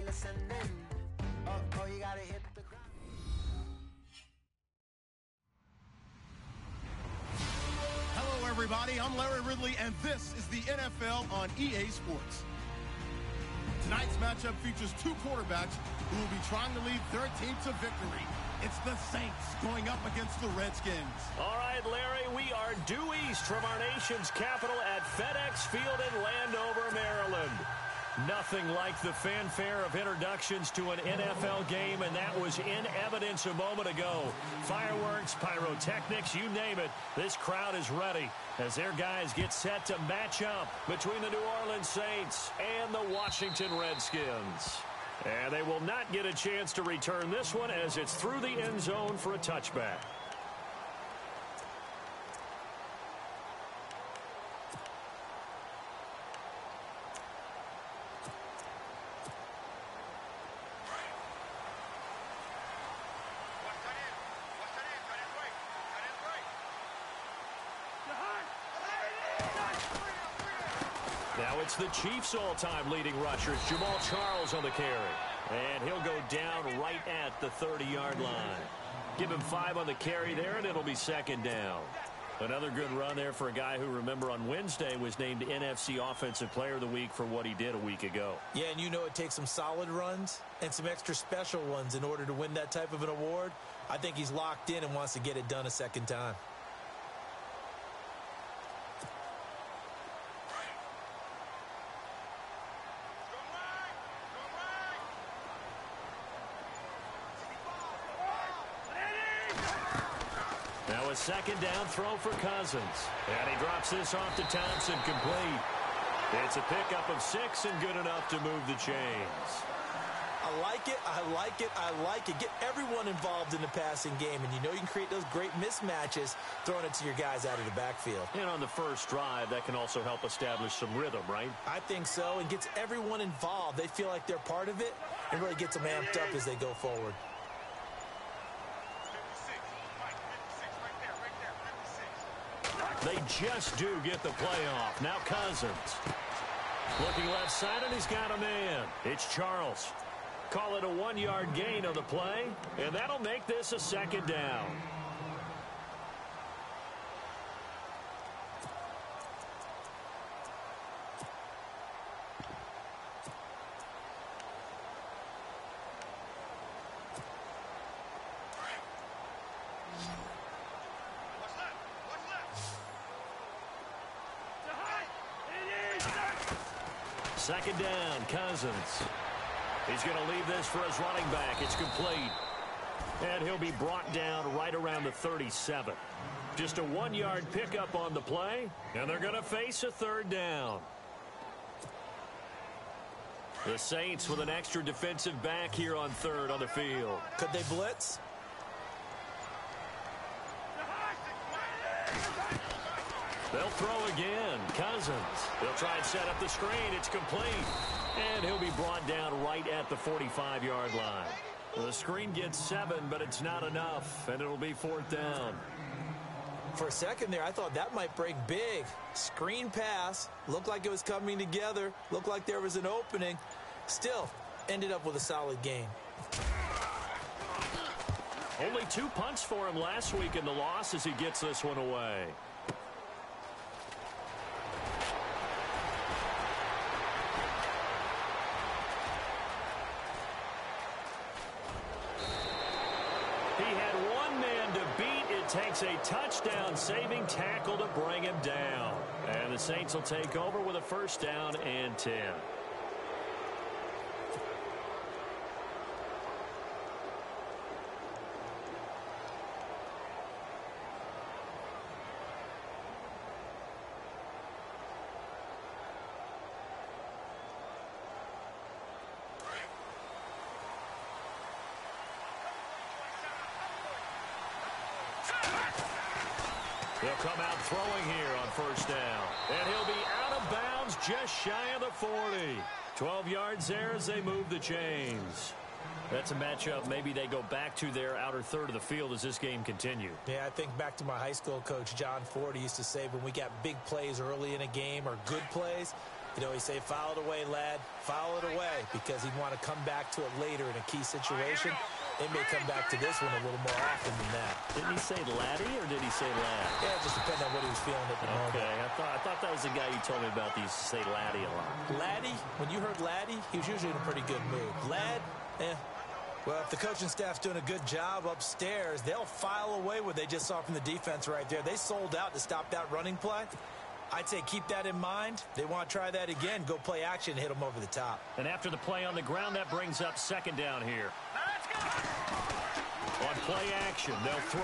Hello, everybody. I'm Larry Ridley, and this is the NFL on EA Sports. Tonight's matchup features two quarterbacks who will be trying to lead their team to victory. It's the Saints going up against the Redskins. All right, Larry, we are due east from our nation's capital at FedEx Field in Landover, Maryland. Nothing like the fanfare of introductions to an NFL game, and that was in evidence a moment ago. Fireworks, pyrotechnics, you name it. This crowd is ready as their guys get set to match up between the New Orleans Saints and the Washington Redskins. And they will not get a chance to return this one as it's through the end zone for a touchback. Now it's the Chiefs' all-time leading rushers, Jamal Charles on the carry. And he'll go down right at the 30-yard line. Give him 5 on the carry there, and it'll be second down. Another good run there for a guy who, remember, on Wednesday was named NFC Offensive Player of the Week for what he did a week ago. Yeah, and you know it takes some solid runs and some extra special ones in order to win that type of an award. I think he's locked in and wants to get it done a second time. Now a second down throw for Cousins. And he drops this off to Thompson, complete. It's a pickup of 6 and good enough to move the chains. I like it, I like it, I like it. Get everyone involved in the passing game, and you know you can create those great mismatches throwing it to your guys out of the backfield. And on the first drive, that can also help establish some rhythm, right? I think so, and gets everyone involved. They feel like they're part of it, and really gets them amped up as they go forward. They just do get the play off. Now Cousins. Looking left side, and he's got a man. It's Charles. Call it a 1-yard gain on the play, and that'll make this a second down. Second down, Cousins. He's going to leave this for his running back. It's complete. And he'll be brought down right around the 37. Just a 1-yard pickup on the play, and they're going to face a third down. The Saints with an extra defensive back here on third on the field. Could they blitz? They'll throw again. Cousins. They'll try and set up the screen. It's complete. And he'll be brought down right at the 45-yard line. The screen gets 7, but it's not enough, and it'll be fourth down. For a second there, I thought that might break big. Screen pass. Looked like it was coming together. Looked like there was an opening. Still, ended up with a solid game. Only 2 punts for him last week in the loss as he gets this one away. Takes a touchdown-saving tackle to bring him down. And the Saints will take over with a first down and 10. They'll come out throwing here on first down. And he'll be out of bounds just shy of the 40. 12 yards there as they move the chains. That's a matchup maybe they go back to their outer third of the field as this game continues. Yeah, I think back to my high school coach, John Ford. He used to say when we got big plays early in a game or good plays, You know, he say, file it away, lad. File it away, because he'd want to come back to it later in a key situation. They may come back to this one a little more often than that. Didn't he say laddie or did he say lad? Yeah, it just depends on what he was feeling at the moment. Okay, I thought that was the guy you told me about that used to say laddie a lot. Laddie, when you heard laddie, he was usually in a pretty good mood. Lad, Well, if the coaching staff's doing a good job upstairs, they'll file away what they just saw from the defense right there. They sold out to stop that running play. I'd say keep that in mind. They want to try that again, go play action, hit them over the top. And after the play on the ground, that brings up second down here. On play action, they'll throw.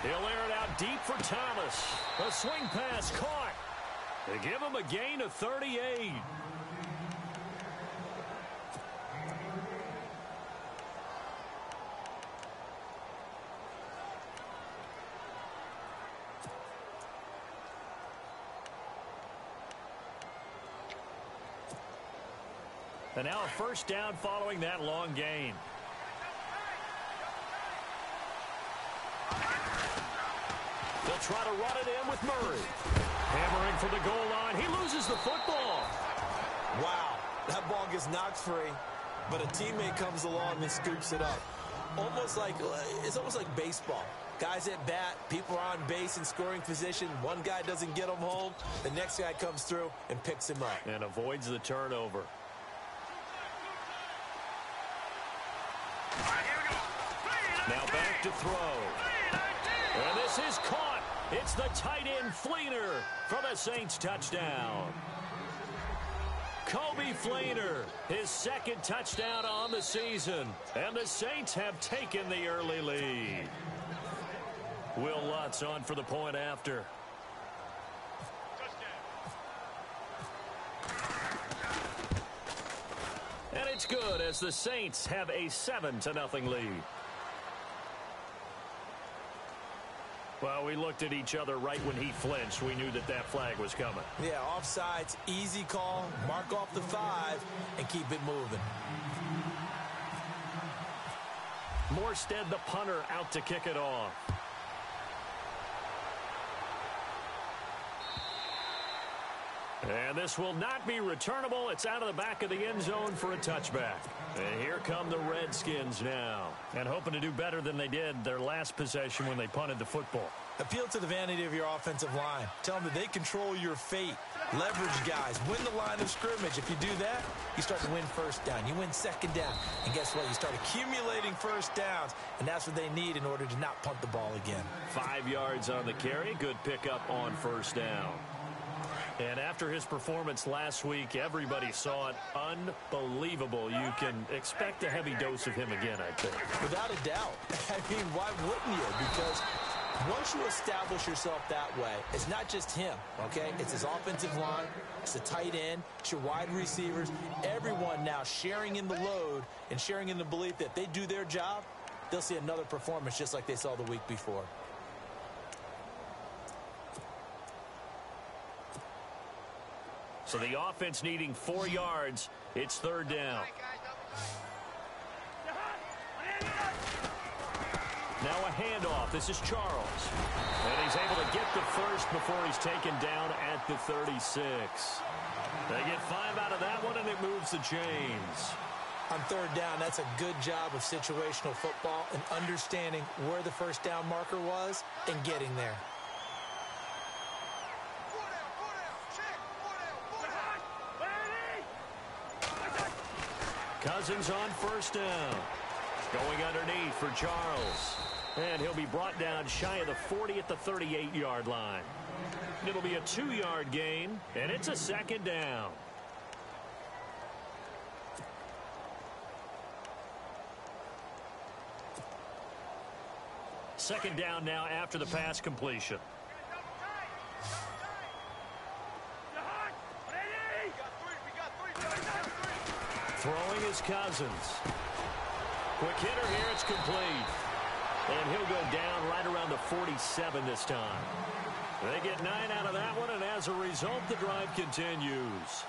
He'll air it out deep for Thomas. A swing pass caught. They give him a gain of 38. And now a first down following that long gain. They'll try to run it in with Murray. Hammering for the goal line. He loses the football. Wow, that ball gets knocked free, but a teammate comes along and scoops it up. It's almost like baseball. Guys at bat, people are on base in scoring position. One guy doesn't get him home. The next guy comes through and picks him up. And avoids the turnover. Now back to throw. And this is caught. It's the tight end Fleener for the Saints touchdown. Coby Fleener, his second touchdown on the season. And the Saints have taken the early lead. Will Lutz on for the point after. And it's good as the Saints have a 7-0 lead. Well, we looked at each other right when he flinched. We knew that that flag was coming. Yeah, offsides, easy call, mark off the 5, and keep it moving. Morstead, the punter, out to kick it off. And this will not be returnable. It's out of the back of the end zone for a touchback. And here come the Redskins now. And hoping to do better than they did their last possession when they punted the football. Appeal to the vanity of your offensive line. Tell them that they control your fate. Leverage guys. Win the line of scrimmage. If you do that, you start to win first down. You win second down. And guess what? You start accumulating first downs. And that's what they need in order to not punt the ball again. 5 yards on the carry. Good pickup on first down. And after his performance last week, everybody saw it. Unbelievable. You can expect a heavy dose of him again, I think. Without a doubt. I mean, why wouldn't you? Because once you establish yourself that way, it's not just him, okay? It's his offensive line, it's the tight end, it's your wide receivers, everyone now sharing in the load and sharing in the belief that they do their job, they'll see another performance just like they saw the week before. So the offense needing 4 yards. It's third down. Now a handoff. This is Charles. And he's able to get the first before he's taken down at the 36. They get 5 out of that one, and it moves the chains. On third down, that's a good job of situational football and understanding where the first down marker was and getting there. Cousins on first down. Going underneath for Charles. And he'll be brought down shy of the 40 at the 38-yard line. It'll be a 2-yard gain, and it's a second down. Second down now after the pass completion. Throwing is Cousins. Quick hitter here, it's complete. And he'll go down right around the 47 this time. They get 9 out of that one, and as a result, the drive continues.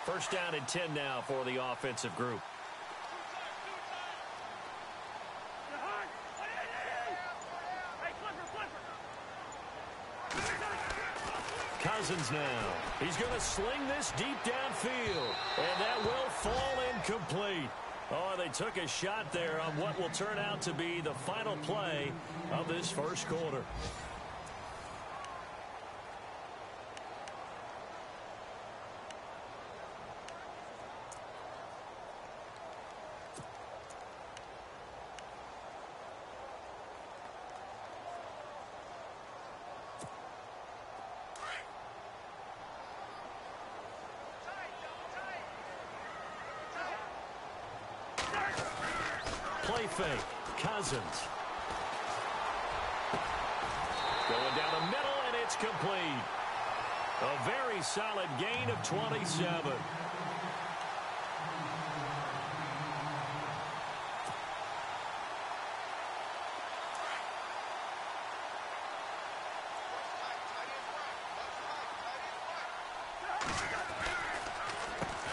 First down and 10 now for the offensive group. Cousins now. He's going to sling this deep downfield, and that will fall incomplete. Oh, they took a shot there on what will turn out to be the final play of this first quarter. Play fake. Cousins. Going down the middle, and it's complete. A very solid gain of 27.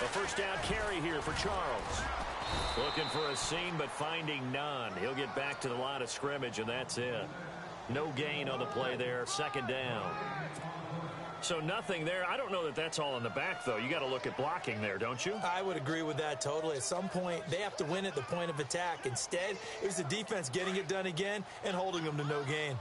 A first down carry here for Charles. Looking for a seam, but finding none. He'll get back to the line of scrimmage, and that's it. No gain on the play there. Second down. So nothing there. I don't know that that's all in the back, though. You got to look at blocking there, don't you? I would agree with that totally. At some point, they have to win at the point of attack. Instead, it was the defense getting it done again and holding them to no gain.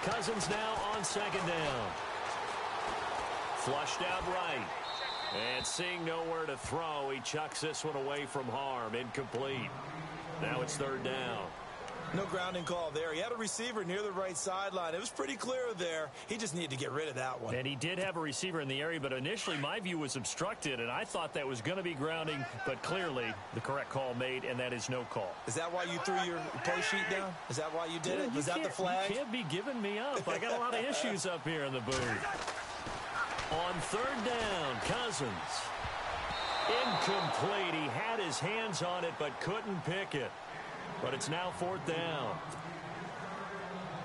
Cousins now on second down. Flushed out right. And seeing nowhere to throw, he chucks this one away from harm. Incomplete. Now it's third down. No grounding call there. He had a receiver near the right sideline. It was pretty clear there. He just needed to get rid of that one. And he did have a receiver in the area, but initially my view was obstructed, and I thought that was going to be grounding, but clearly the correct call made, and that is no call. Is that why you threw your play sheet down? Is that why you did it? Was that the flag? You can't be giving me up. I got a lot of issues up here in the booth. On third down, Cousins. Incomplete. He had his hands on it, but couldn't pick it. But it's now fourth down.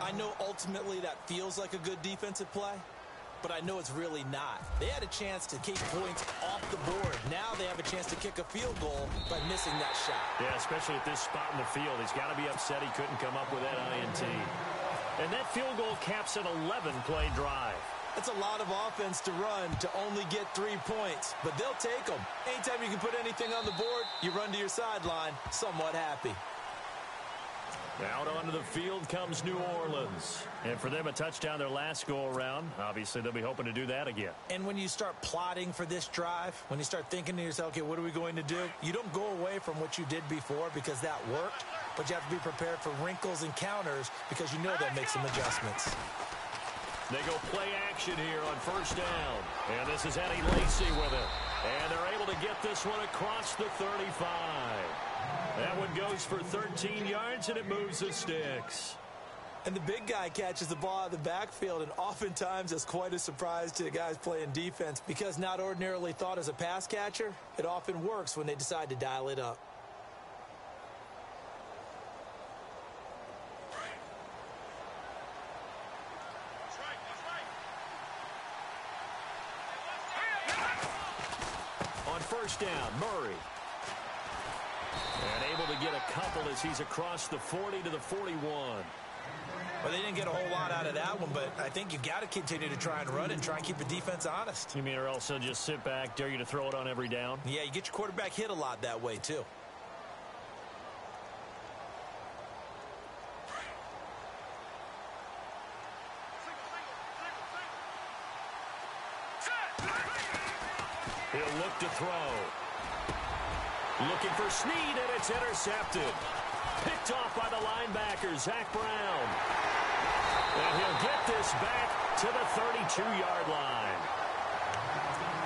I know ultimately that feels like a good defensive play, but I know it's really not. They had a chance to keep points off the board. Now they have a chance to kick a field goal by missing that shot. Yeah, especially at this spot in the field. He's got to be upset he couldn't come up with that INT. And that field goal caps an 11-play drive. That's a lot of offense to run to only get 3 points, but they'll take them. Anytime you can put anything on the board, you run to your sideline somewhat happy. Out onto the field comes New Orleans. And for them, a touchdown their last go-around. Obviously, they'll be hoping to do that again. And when you start plotting for this drive, when you start thinking to yourself, okay, what are we going to do? You don't go away from what you did before because that worked, but you have to be prepared for wrinkles and counters because you know they'll make some adjustments. They go play action here on first down. And this is Eddie Lacy with it. And they're able to get this one across the 35. That one goes for 13 yards, and it moves the sticks. And the big guy catches the ball out of the backfield, and oftentimes it's quite a surprise to the guys playing defense because not ordinarily thought as a pass catcher, it often works when they decide to dial it up. On first down, Murray. And able to get a couple as he's across the 40 to the 41. Well, they didn't get a whole lot out of that one, but I think you've got to continue to try and run and try and keep the defense honest. You mean or else they'll just sit back, dare you to throw it on every down? Yeah, you get your quarterback hit a lot that way, too. He'll look to throw. Looking for Snead, and it's intercepted. Picked off by the linebacker, Zach Brown. And he'll get this back to the 32-yard line.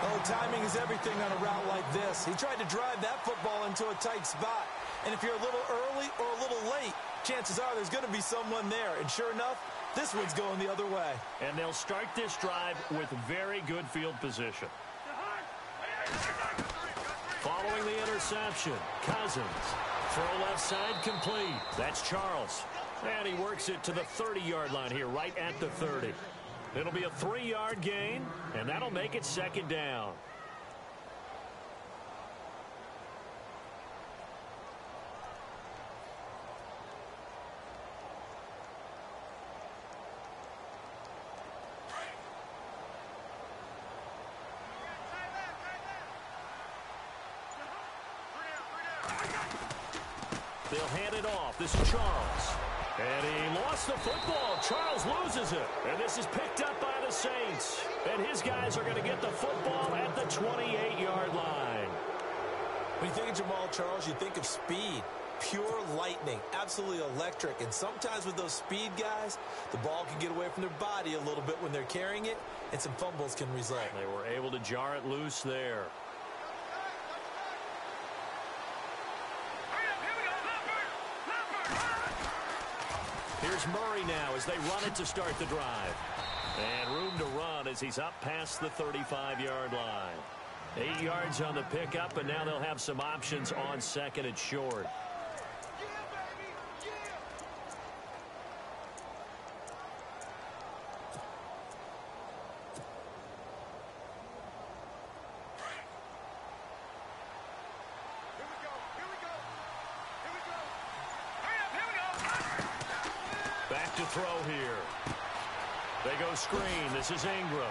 Oh, timing is everything on a route like this. He tried to drive that football into a tight spot. And if you're a little early or a little late, chances are there's going to be someone there. And sure enough, this one's going the other way. And they'll start this drive with very good field position. Following the interception, Cousins. Throw left side complete. That's Charles. And he works it to the 30-yard line here, right at the 30. It'll be a 3-yard gain, and that'll make it 2nd down. They'll hand it off. This is Charles. And he lost the football. Charles loses it. And this is picked up by the Saints. And his guys are going to get the football at the 28-yard line. When you think of Jamaal Charles, you think of speed. Pure lightning. Absolutely electric. And sometimes with those speed guys, the ball can get away from their body a little bit when they're carrying it, and some fumbles can result. They were able to jar it loose there. Here's Murray now as they run it to start the drive. And room to run as he's up past the 35-yard line. 8 yards on the pickup, and now they'll have some options on 2nd and short. Back to throw here. They go screen. This is Ingram.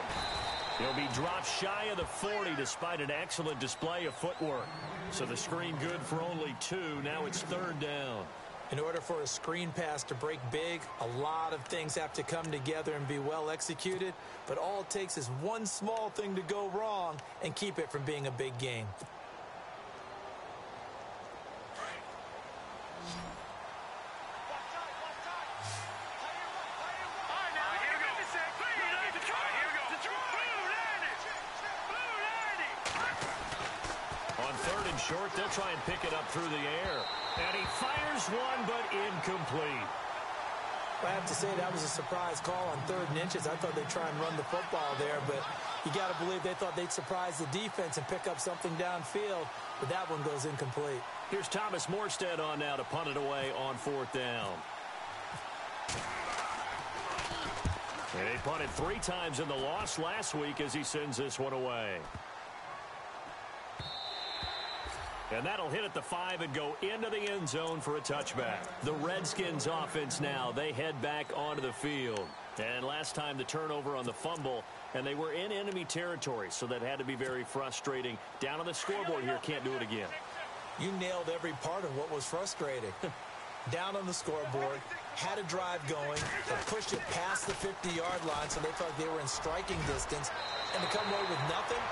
He'll be dropped shy of the 40 despite an excellent display of footwork. So the screen good for only 2. Now it's 3rd down. In order for a screen pass to break big, a lot of things have to come together and be well executed. But all it takes is one small thing to go wrong and keep it from being a big gain. Short, they'll try and pick it up through the air. And he fires one, but incomplete. I have to say that was a surprise call on 3rd and inches. I thought they'd try and run the football there, but you got to believe they thought they'd surprise the defense and pick up something downfield, but that one goes incomplete. Here's Thomas Morstead on now to punt it away on 4th down. And he punted 3 times in the loss last week as he sends this one away. And that'll hit at the 5 and go into the end zone for a touchback. The Redskins offense now, they head back onto the field. And last time the turnover on the fumble, and they were in enemy territory, so that had to be very frustrating. Down on the scoreboard here, can't do it again. You nailed every part of what was frustrating. Down on the scoreboard, had a drive going, they pushed it past the 50-yard line, so they felt they were in striking distance, and to come away with nothing,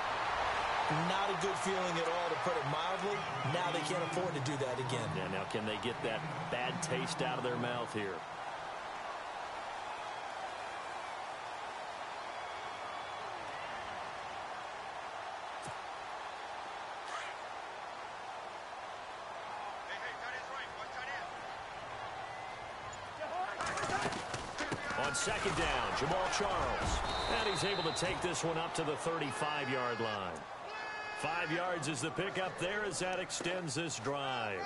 not a good feeling at all, to put it mildly. Now they can't afford to do that again. Yeah, now can they get that bad taste out of their mouth here? On 2nd down, Jamaal Charles. And he's able to take this one up to the 35-yard line. 5 yards is the pickup there as that extends this drive.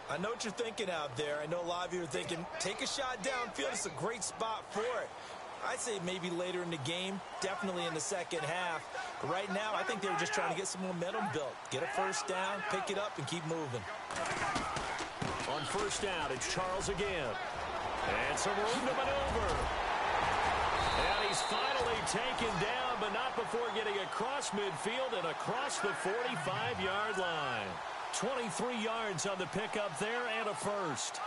I know what you're thinking out there. I know a lot of you are thinking, take a shot downfield. It's a great spot for it. I'd say maybe later in the game, definitely in the second half. But right now, I think they were just trying to get some momentum built. Get a first down, pick it up, and keep moving. On 1st down, it's Charles again. And some room to maneuver. And he's finally taken down, but not before getting across midfield and across the 45-yard line. 23 yards on the pickup there and a first.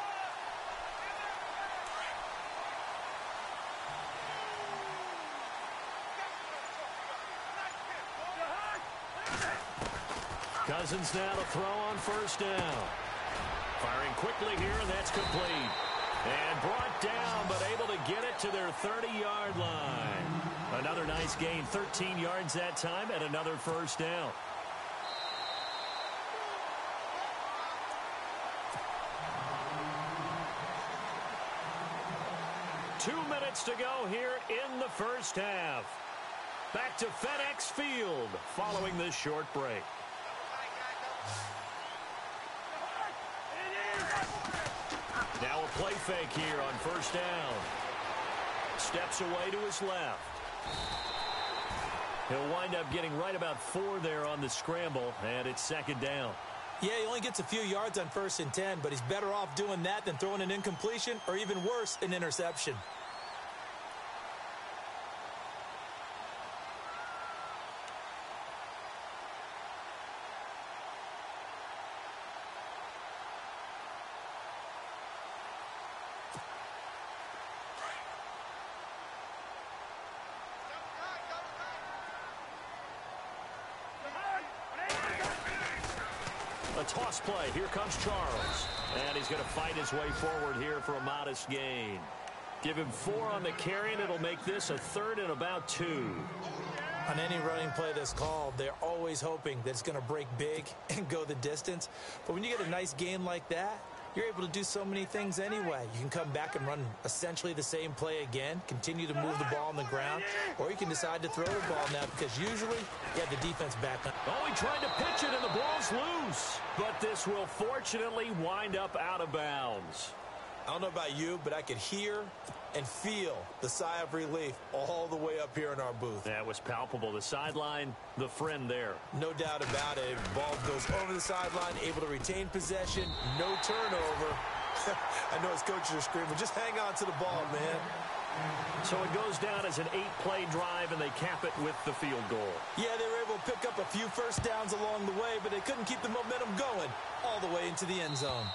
Cousins now to throw on 1st down. Firing quickly here, and that's complete. And brought down, but able to get it to their 30-yard line. Another nice gain, 13 yards that time, and another first down. Two minutes to go here in the first half. Back to FedEx Field following this short break. Now a play fake here on first down. Steps away to his left. He'll wind up getting right about 4 there on the scramble, and it's second down. Yeah, he only gets a few yards on 1st and 10, but he's better off doing that than throwing an incompletion or even worse, an interception. A toss play. Here comes Charles. And he's going to fight his way forward here for a modest gain. Give him 4 on the carry, and it'll make this a 3rd and about 2. On any running play that's called, they're always hoping that it's going to break big and go the distance. But when you get a nice gain like that, you're able to do so many things anyway. You can come back and run essentially the same play again, continue to move the ball on the ground, or you can decide to throw the ball now because usually you have the defense back on. Oh, he tried to pitch it, and the ball's loose. But this will fortunately wind up out of bounds. I don't know about you, but I could hear and feel the sigh of relief all the way up here in our booth. That was palpable. The sideline, the friend there. No doubt about it. Ball goes over the sideline, able to retain possession, no turnover. I know his coaches are screaming, just hang on to the ball, man. So it goes down as an 8-play drive, and they cap it with the field goal. Yeah, they were able to pick up a few first downs along the way, but they couldn't keep the momentum going all the way into the end zone.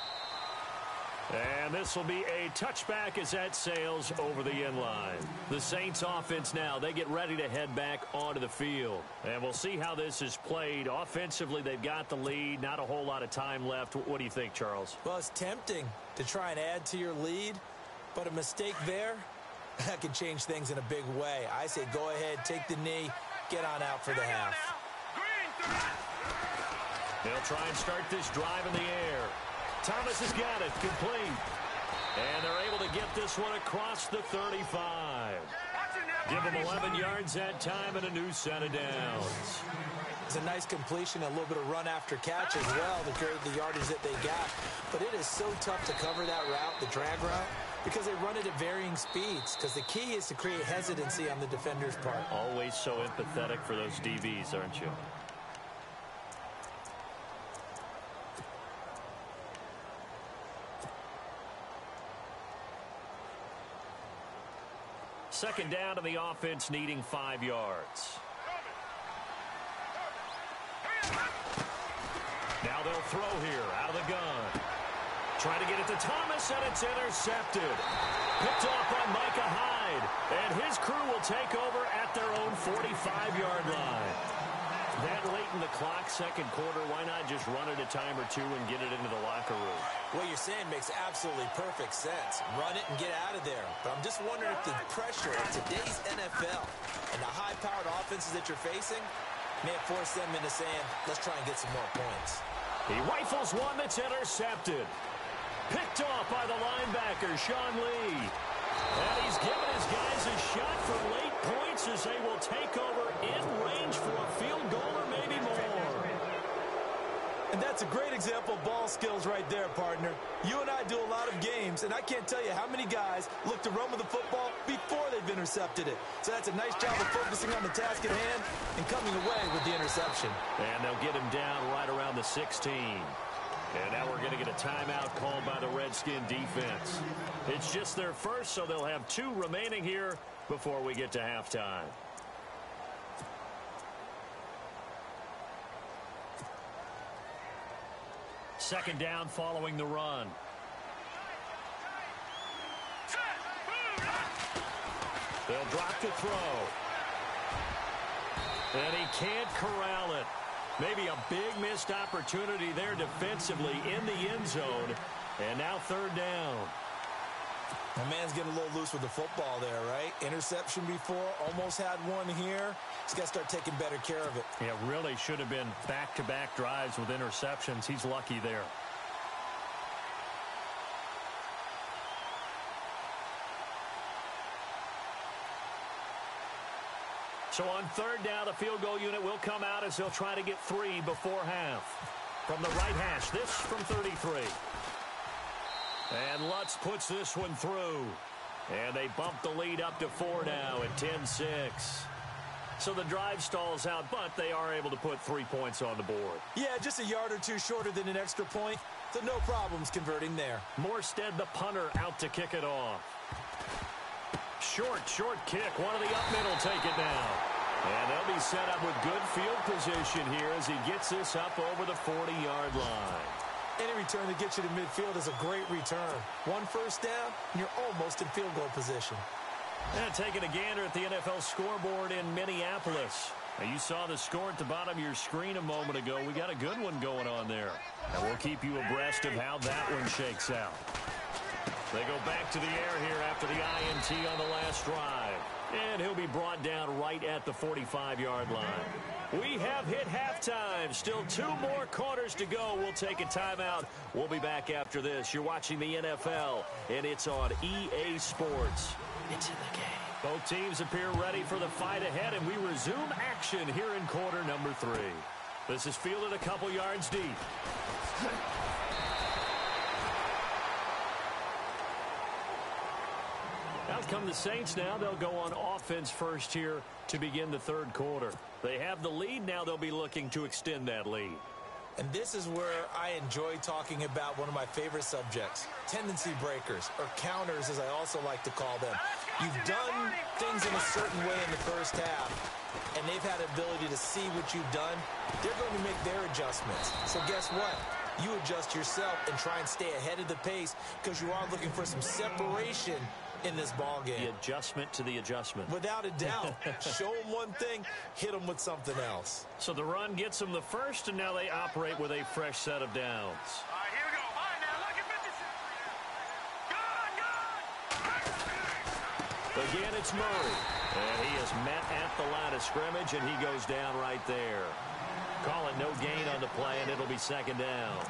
And this will be a touchback as that sails over the end line. The Saints offense now, they get ready to head back onto the field. And we'll see how this is played. Offensively, they've got the lead. Not a whole lot of time left. What do you think, Charles? Well, it's tempting to try and add to your lead, but a mistake there, that can change things in a big way. I say go ahead, take the knee, get on out for the half. They'll try and start this drive in the air. Thomas has got it, complete. And they're able to get this one across the 35. Give them 11 yards that time and a new set of downs. It's a nice completion, a little bit of run after catch as well to create the yardage that they got. But it is so tough to cover that route, the drag route, because they run it at varying speeds. Because the key is to create hesitancy on the defender's part. Always so empathetic for those DBs, aren't you? Second down to the offense, needing 5 yards. Now they'll throw here out of the gun. Trying to get it to Thomas, and it's intercepted. Picked off by Micah Hyde. And his crew will take over at their own 45-yard line. That late in the clock, second quarter, why not just run it a time or two and get it into the locker room? What you're saying makes absolutely perfect sense. Run it and get out of there. But I'm just wondering if the pressure of today's NFL and the high-powered offenses that you're facing may have forced them into saying, let's try and get some more points. He rifles one that's intercepted. Picked off by the linebacker, Sean Lee. And he's given his guys a shot for late points as they will take over in range for a field goal or maybe more. And that's a great example of ball skills right there, partner. You and I do a lot of games, and I can't tell you how many guys look to run with the football before they've intercepted it. So that's a nice job of focusing on the task at hand and coming away with the interception. And they'll get him down right around the 16. And now we're going to get a timeout called by the Redskin defense. It's just their first, so they'll have 2 remaining here before we get to halftime. Second down following the run. They'll drop the throw. And he can't corral it. Maybe a big missed opportunity there defensively in the end zone. And now third down. My man's getting a little loose with the football there, right? Interception before, almost had one here. He's got to start taking better care of it. Yeah, really should have been back-to-back drives with interceptions. He's lucky there. So on third down, the field goal unit will come out as they'll try to get 3 before half. From the right hash, this from 33. And Lutz puts this one through. And they bump the lead up to 4 now at 10-6. So the drive stalls out, but they are able to put 3 points on the board. Yeah, just a yard or two shorter than an extra point, so no problems converting there. Morstead, the punter, out to kick it off. Short kick. One of the up middle take it down. And they'll be set up with good field position here as he gets this up over the 40-yard line. Any return that gets you to midfield is a great return. One first down, and you're almost in field goal position. And taking a gander at the NFL scoreboard in Minneapolis. Now, you saw the score at the bottom of your screen a moment ago. We got a good one going on there. And we'll keep you abreast of how that one shakes out. They go back to the air here after the INT on the last drive. And he'll be brought down right at the 45-yard line. We have hit halftime. Still 2 more quarters to go. We'll take a timeout. We'll be back after this. You're watching the NFL, and it's on EA Sports. It's in the game. Both teams appear ready for the fight ahead, and we resume action here in quarter number 3. This is fielded a couple yards deep. Out come the Saints now. They'll go on offense first here to begin the third quarter. They have the lead now. They'll be looking to extend that lead. And this is where I enjoy talking about one of my favorite subjects, tendency breakers, or counters as I also like to call them. You've done things in a certain way in the first half, and they've had the ability to see what you've done. They're going to make their adjustments. So guess what? You adjust yourself and try and stay ahead of the pace because you are looking for some separation in this ball game. The adjustment to the adjustment. Without a doubt. Show them one thing, hit them with something else. So the run gets them the first, and now they operate with a fresh set of downs. All right, here we go. All right, now look at 56. Again, it's Murray. And he is met at the line of scrimmage, and he goes down right there. Call it no gain on the play, and it'll be second down.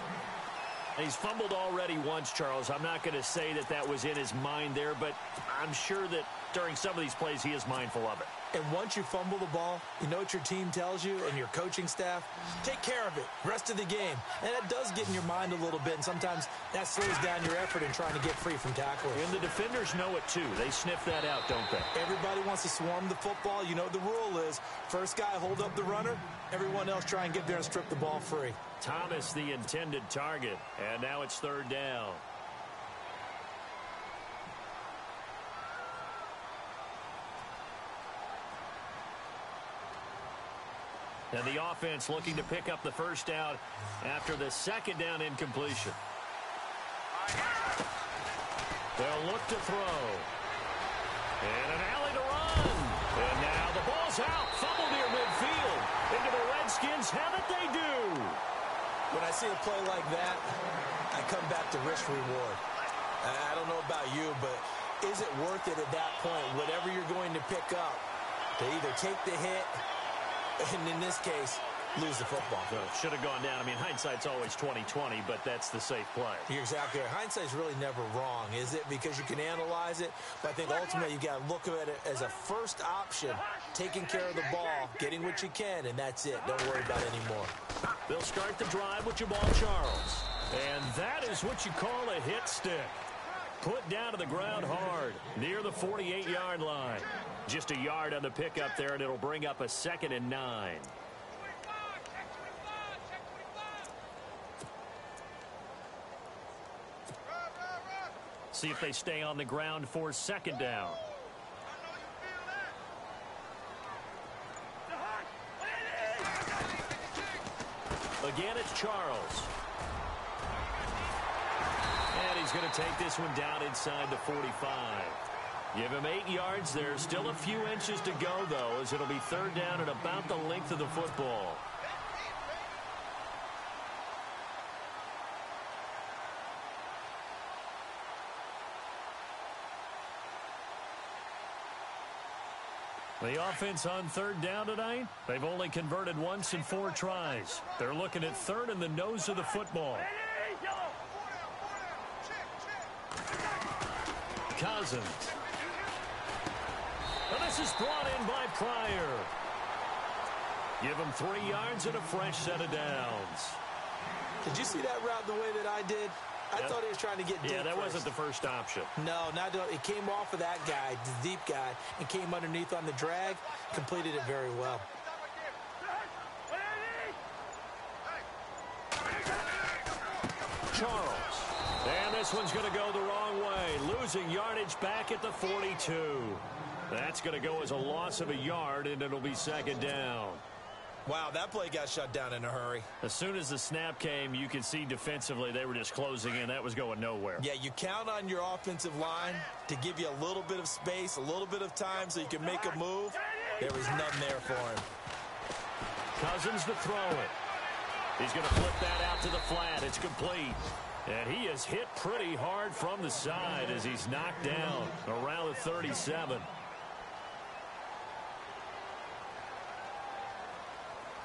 He's fumbled already once, Charles. I'm not going to say that that was in his mind there, but I'm sure that during some of these plays he is mindful of it. And once you fumble the ball, you know what your team tells you and your coaching staff? Take care of it. Rest of the game. And that does get in your mind a little bit, and sometimes that slows down your effort in trying to get free from tacklers. And the defenders know it, too. They sniff that out, don't they? Everybody wants to swarm the football. You know the rule is first guy hold up the runner, everyone else try and get there and strip the ball free. Thomas, the intended target, and now it's third down. And the offense looking to pick up the first down after the second down incompletion. They'll look to throw. And an alley to run. And now the ball's out. Fumble near midfield. Into the Redskins have it, they do. When I see a play like that, I come back to risk reward. I don't know about you, but is it worth it at that point, whatever you're going to pick up, to either take the hit, and in this case, lose the football? Should have gone down. I mean, hindsight's always 20/20, but that's the safe play. You're exactly right. Hindsight's really never wrong, is it? Because you can analyze it, but I think ultimately you got to look at it as a first option, taking care of the ball, getting what you can, and that's it. Don't worry about it anymore. They'll start the drive with Jamal Charles. And that is what you call a hit stick. Put down to the ground hard, near the 48-yard line. Just a yard on the pickup there, and it'll bring up a 2nd and 9. See if they stay on the ground for second down. Again, it's Charles. And he's going to take this one down inside the 45. Give him 8 yards. There's still a few inches to go, though, as it'll be third down at about the length of the football. The offense on third down tonight, they've only converted once in 4 tries. They're looking at third in the nose of the football. Cousins. And this is brought in by Pryor. Give him 3 yards and a fresh set of downs. Did you see that route the way that I did? I thought he was trying to get deep. Yeah, that first. wasn't the first option. No, not it came off of that guy, the deep guy, and came underneath on the drag, completed it very well. Charles. And this one's going to go the wrong way. Losing yardage back at the 42. That's going to go as a loss of a yard, and it'll be second down. Wow, that play got shut down in a hurry. As soon as the snap came, you could see defensively they were just closing in. That was going nowhere. Yeah, you count on your offensive line to give you a little bit of space, a little bit of time so you can make a move. There was none there for him. Cousins to throw it. He's going to flip that out to the flat. It's complete. And he is hit pretty hard from the side as he's knocked down around the 37.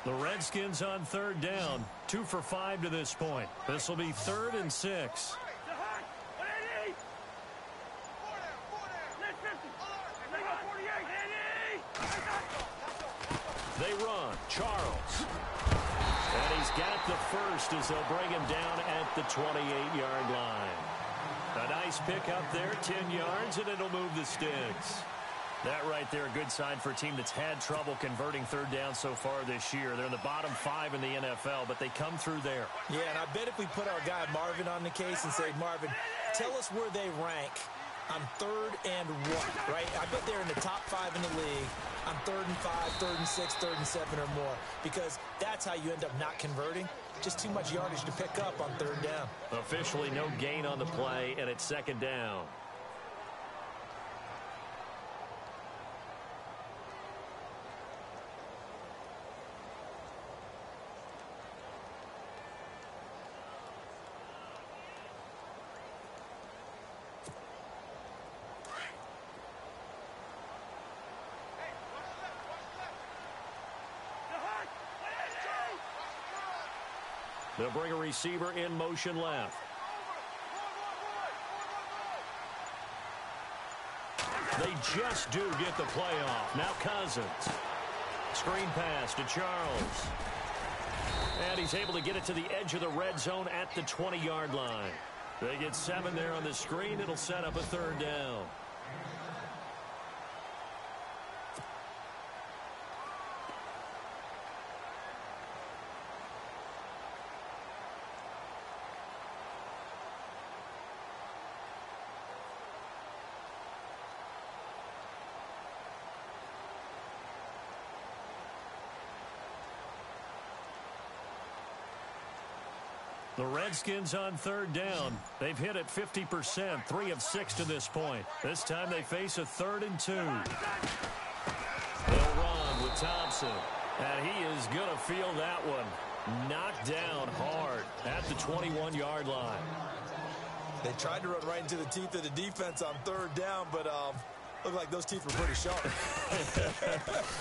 The Redskins on third down, 2 for 5 to this point. This will be 3rd and 6. They run. Charles. And he's got the first as they'll bring him down at the 28-yard line. A nice pickup there, 10 yards, and it'll move the sticks. That right there, a good sign for a team that's had trouble converting third down so far this year. They're in the bottom 5 in the NFL, but they come through there. Yeah, and I bet if we put our guy Marvin on the case and say, Marvin, tell us where they rank on 3rd and 1, right? I bet they're in the top 5 in the league on 3rd and 5, 3rd and 6, 3rd and 7 or more, because that's how you end up not converting. Just too much yardage to pick up on 3rd down. Officially no gain on the play, and it's 2nd down. They'll bring a receiver in motion left. They just do get the play off. Now Cousins. Screen pass to Charles. And he's able to get it to the edge of the red zone at the 20-yard line. They get 7 there on the screen. It'll set up a 3rd down. The Redskins on 3rd down. They've hit it 50%, 3 of 6 to this point. This time they face a 3rd and 2. They'll run with Thompson. And he is going to feel that one knocked down hard at the 21-yard line. They tried to run right into the teeth of the defense on 3rd down, but looked like those teeth were pretty sharp.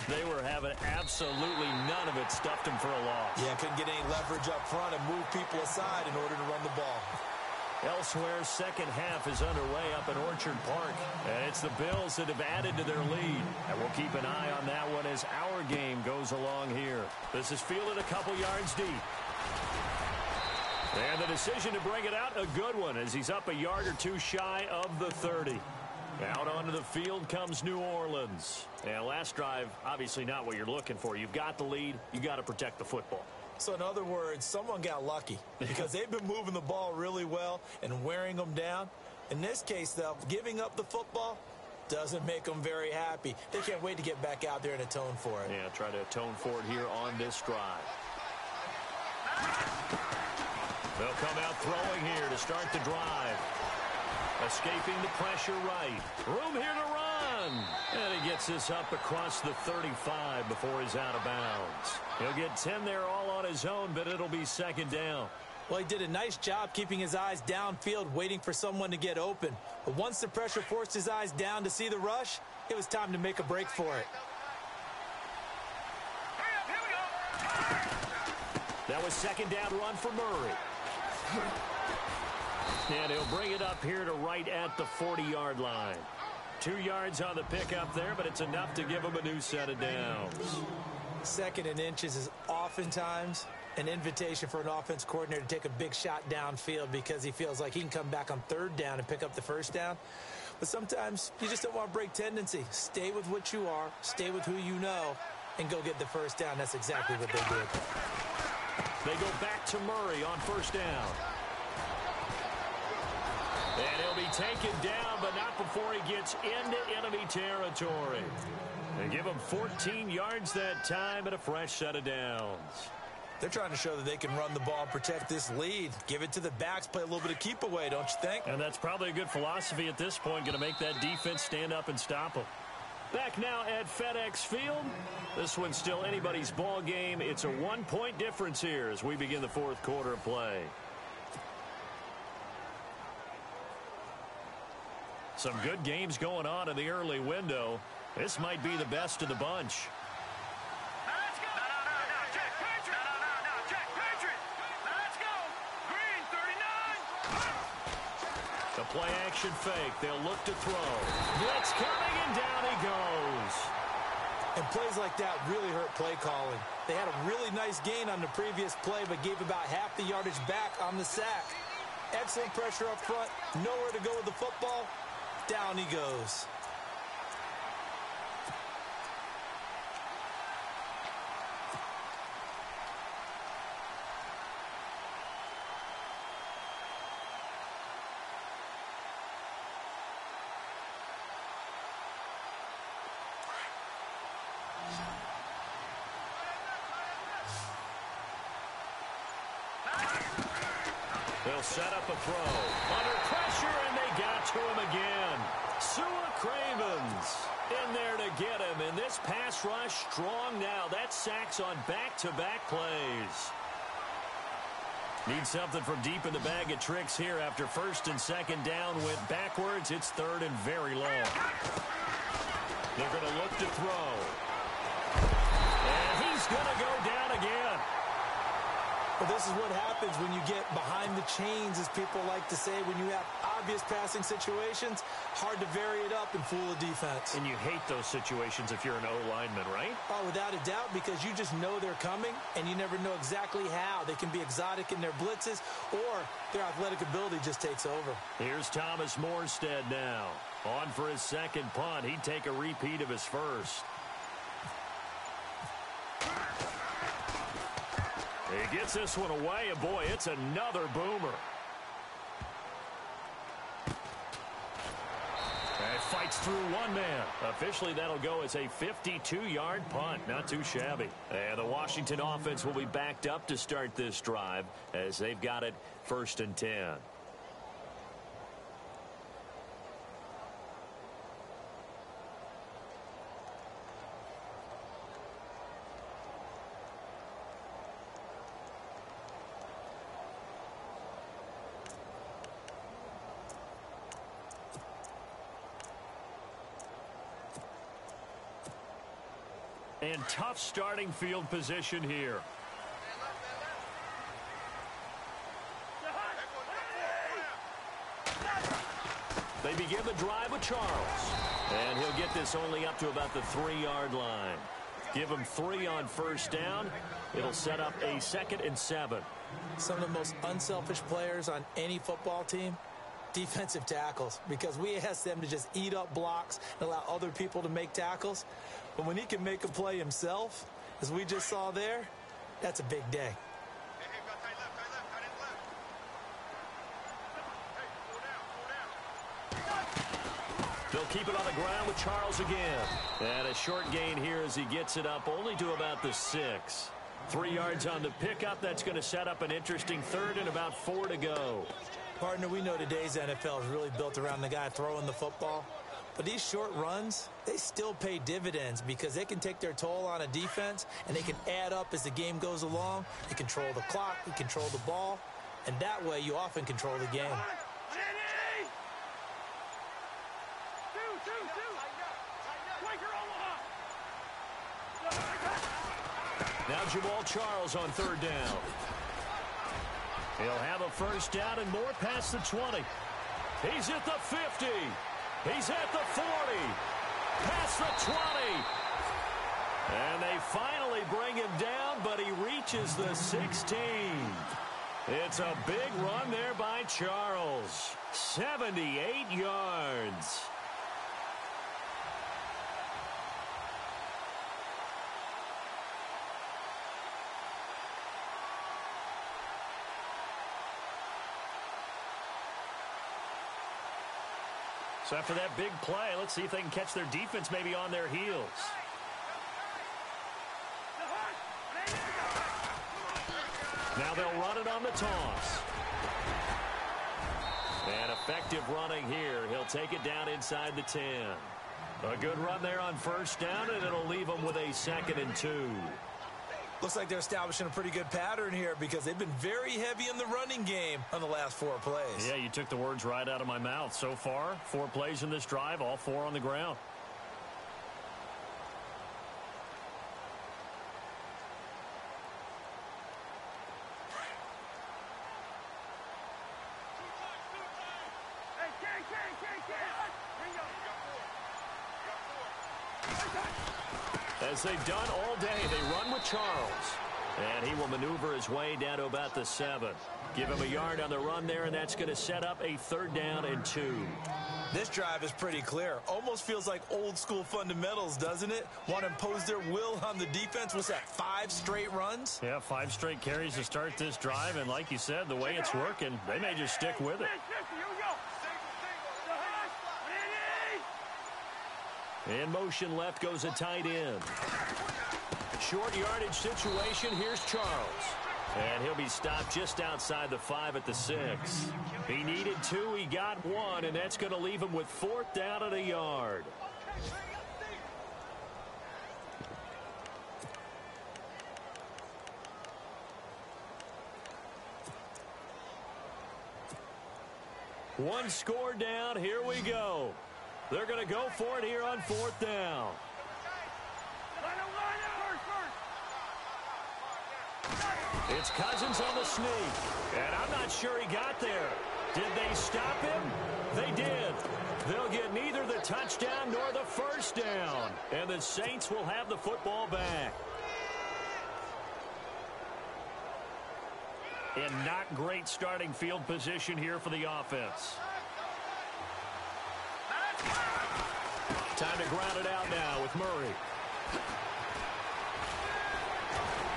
They were having absolutely none of it. Stuffed him for a loss. Yeah, couldn't get any leverage up front and move people aside in order to run the ball. Elsewhere, second half is underway up in Orchard Park. And it's the Bills that have added to their lead. And we'll keep an eye on that one as our game goes along here. This is fielded a couple yards deep. And the decision to bring it out, a good one, as he's up a yard or two shy of the 30. Out onto the field comes New Orleans. And last drive, obviously not what you're looking for. You've got the lead. You got to protect the football. So in other words, someone got lucky because they've been moving the ball really well and wearing them down. In this case, though, giving up the football doesn't make them very happy. They can't wait to get back out there and atone for it. Yeah, try to atone for it here on this drive. They'll come out throwing here to start the drive. Escaping the pressure right. Room here to run. And he gets this up across the 35 before he's out of bounds. He'll get 10 there all on his own, but it'll be 2nd down. Well, he did a nice job keeping his eyes downfield, waiting for someone to get open. But once the pressure forced his eyes down to see the rush, it was time to make a break for it. That was 2nd down run for Murray. And he'll bring it up here to right at the 40-yard line. 2 yards on the pickup there, but it's enough to give him a new set of downs. 2nd and inches is oftentimes an invitation for an offense coordinator to take a big shot downfield because he feels like he can come back on third down and pick up the first down. But sometimes you just don't want to break tendency. Stay with what you are, stay with who you know, and go get the first down. That's exactly what they did. They go back to Murray on first down. And he'll be taken down, but not before he gets into enemy territory. They give him 14 yards that time and a fresh set of downs. They're trying to show that they can run the ball and protect this lead. Give it to the backs, play a little bit of keep away, don't you think? And that's probably a good philosophy at this point, going to make that defense stand up and stop them. Back now at FedEx Field. This one's still anybody's ball game. It's a 1-point difference here as we begin the fourth quarter of play. Some good games going on in the early window. This might be the best of the bunch. The play action fake. They'll look to throw. Blitz coming, and down he goes. And plays like that really hurt play calling. They had a really nice gain on the previous play, but gave about half the yardage back on the sack. Excellent pressure up front. Nowhere to go with the football. Down he goes. They'll set up a throw. Under pressure, and they got to him again. Sua Cravens in there to get him. And this pass rush strong now. That's sacks on back-to-back plays. Need something from deep in the bag of tricks here after first and second down went backwards. It's third and very long. They're going to look to throw. And he's going to go down again. Well, this is what happens when you get behind the chains, as people like to say. When you have obvious passing situations, hard to vary it up and fool a defense. And you hate those situations if you're an O-lineman, right? Oh, without a doubt, because you just know they're coming, and you never know exactly how. They can be exotic in their blitzes, or their athletic ability just takes over. Here's Thomas Morstead now. On for his second punt. He'd take a repeat of his first. He gets this one away, and boy, it's another boomer. And fights through one man. Officially, that'll go as a 52-yard punt. Not too shabby. And the Washington offense will be backed up to start this drive as they've got it 1st and 10. And tough starting field position here. They begin the drive with Charles. And he'll get this only up to about the 3-yard line. Give him 3 on first down. It'll set up a 2nd and 7. Some of the most unselfish players on any football team, defensive tackles, because we ask them to just eat up blocks and allow other people to make tackles. But when he can make a play himself, as we just saw there, that's a big day. They'll keep it on the ground with Charles again. And a short gain here as he gets it up only to about the 6. 3 yards on the pickup. That's going to set up an interesting 3rd and about 4 to go. Partner, we know today's NFL is really built around the guy throwing the football. But these short runs, they still pay dividends because they can take their toll on a defense, and they can add up as the game goes along. You control the clock, you control the ball, and that way you often control the game. Now Jamal Charles on 3rd down. He'll have a first down and more past the 20. He's at the 50. He's at the 40. Past the 20. And they finally they bring him down, but he reaches the 16. It's a big run there by Charles. 78 yards. So after that big play, let's see if they can catch their defense maybe on their heels. Now they'll run it on the toss. And effective running here. He'll take it down inside the 10. A good run there on first down, and it'll leave them with a 2nd and 2. Looks like they're establishing a pretty good pattern here because they've been very heavy in the running game on the last 4 plays. Yeah, you took the words right out of my mouth. So far, 4 plays in this drive, all 4 on the ground. As they've done all day, they run with Charles. And he will maneuver his way down to about the 7. Give him a yard on the run there, and that's going to set up a 3rd down and 2. This drive is pretty clear. Almost feels like old school fundamentals, doesn't it? Want to impose their will on the defense. What's that, 5 straight runs? Yeah, 5 straight carries to start this drive. And like you said, the way it's working, they may just stick with it. In motion left goes a tight end. Short yardage situation. Here's Charles. And he'll be stopped just outside the 5 at the 6. He needed 2. He got 1. And that's going to leave him with 4th down and a yard. One score down. Here we go. They're going to go for it here on 4th down. It's Cousins on the sneak. And I'm not sure he got there. Did they stop him? They did. They'll get neither the touchdown nor the 1st down. And the Saints will have the football back. And not great starting field position here for the offense. Time to ground it out now with Murray.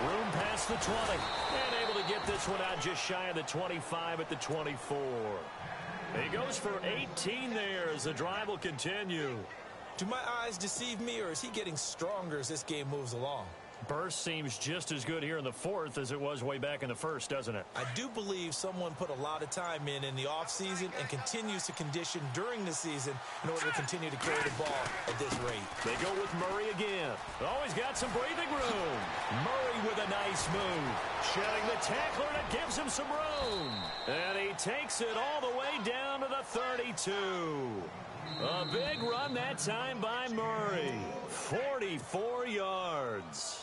Room past the 20. And able to get this one out just shy of the 25 at the 24. He goes for 18 there as the drive will continue. Do my eyes deceive me, or is he getting stronger as this game moves along? Burst seems just as good here in the 4th as it was way back in the 1st, doesn't it? I do believe someone put a lot of time in the offseason and continues to condition during the season in order to continue to carry the ball at this rate. They go with Murray again. Always got some breathing room. Murray with a nice move. Shedding the tackler, and it gives him some room. And he takes it all the way down to the 32. A big run that time by Murray. 44 yards.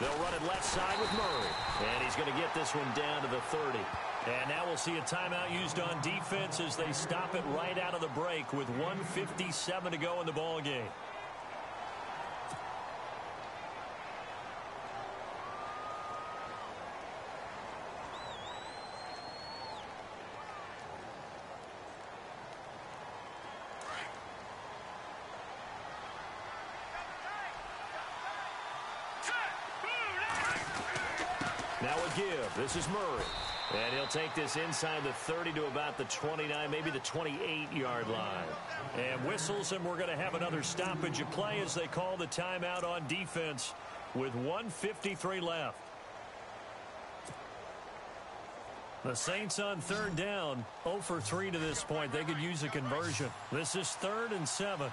They'll run it left side with Murray. And he's going to get this one down to the 30. And now we'll see a timeout used on defense as they stop it right out of the break with 1:57 to go in the ball game. Now a give. This is Murray. And he'll take this inside the 30 to about the 29, maybe the 28-yard line. And whistles, and we're going to have another stoppage of play as they call the timeout on defense with 1:53 left. The Saints on 3rd down, 0 for 3 to this point. They could use a conversion. This is 3rd and 7.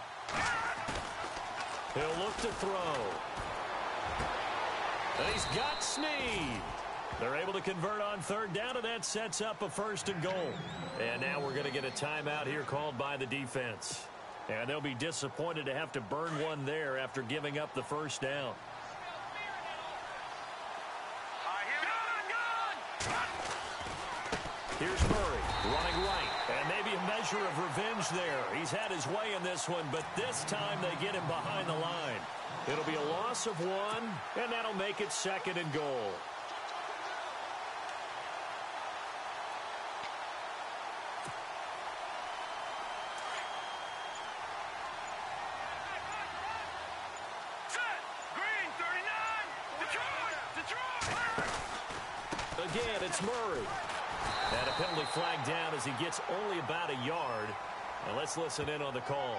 He'll look to throw. And he's got Snead. They're able to convert on 3rd down, and that sets up a 1st and goal. And now we're going to get a timeout here called by the defense. And they'll be disappointed to have to burn one there after giving up the 1st down. Here's Murray running right. And they pleasure of revenge there. He's had his way in this one, but this time they get him behind the line. It'll be a loss of 1, and that'll make it 2nd and goal. Again, it's Murray. And a penalty flag down as he gets only about a yard. And let's listen in on the call.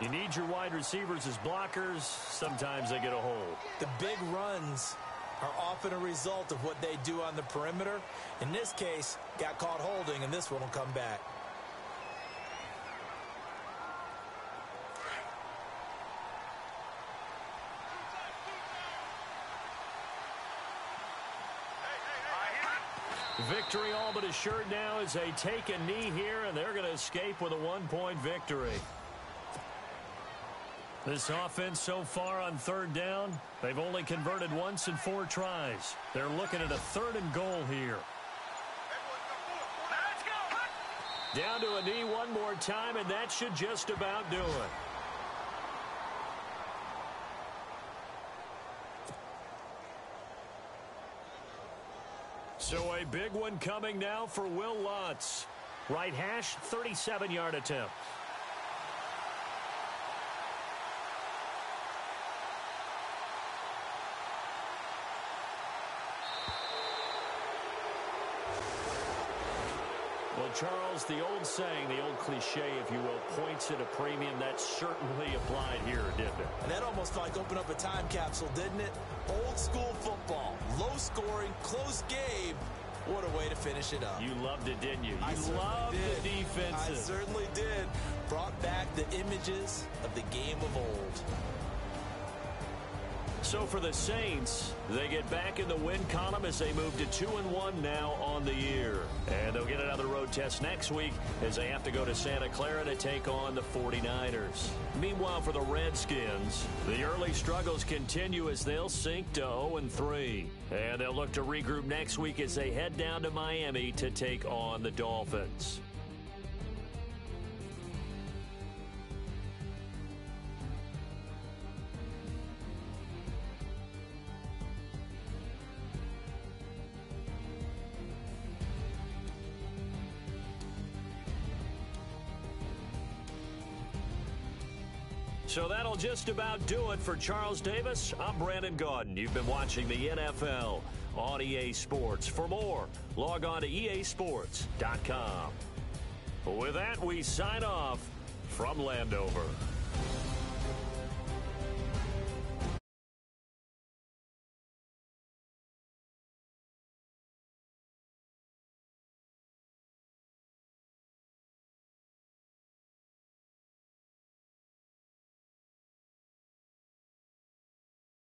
You need your wide receivers as blockers. Sometimes they get a hold. The big runs are often a result of what they do on the perimeter. In this case, got caught holding, and this one will come back. Victory all but assured now as they take a knee here, and they're going to escape with a 1-point victory. This offense so far on 3rd down, they've only converted once in 4 tries. They're looking at a 3rd and goal here. Down to a knee one more time, and that should just about do it. So a big one coming now for Will Lutz. Right hash, 37-yard attempt. Well, Charles, the old saying, the old cliche, if you will, points at a premium. That certainly applied here, didn't it? And that almost like opened up a time capsule, didn't it? Old school football, low scoring, close game. What a way to finish it up. You loved it, didn't you? You loved the defenses. I certainly did. Brought back the images of the game of old. So for the Saints, they get back in the win column as they move to 2-1 now on the year. And they'll get another road test next week as they have to go to Santa Clara to take on the 49ers. Meanwhile, for the Redskins, the early struggles continue as they'll sink to 0-3. And they'll look to regroup next week as they head down to Miami to take on the Dolphins. So that'll just about do it for Charles Davis. I'm Brandon Gaudin. You've been watching the NFL on EA Sports. For more, log on to easports.com. With that, we sign off from Landover.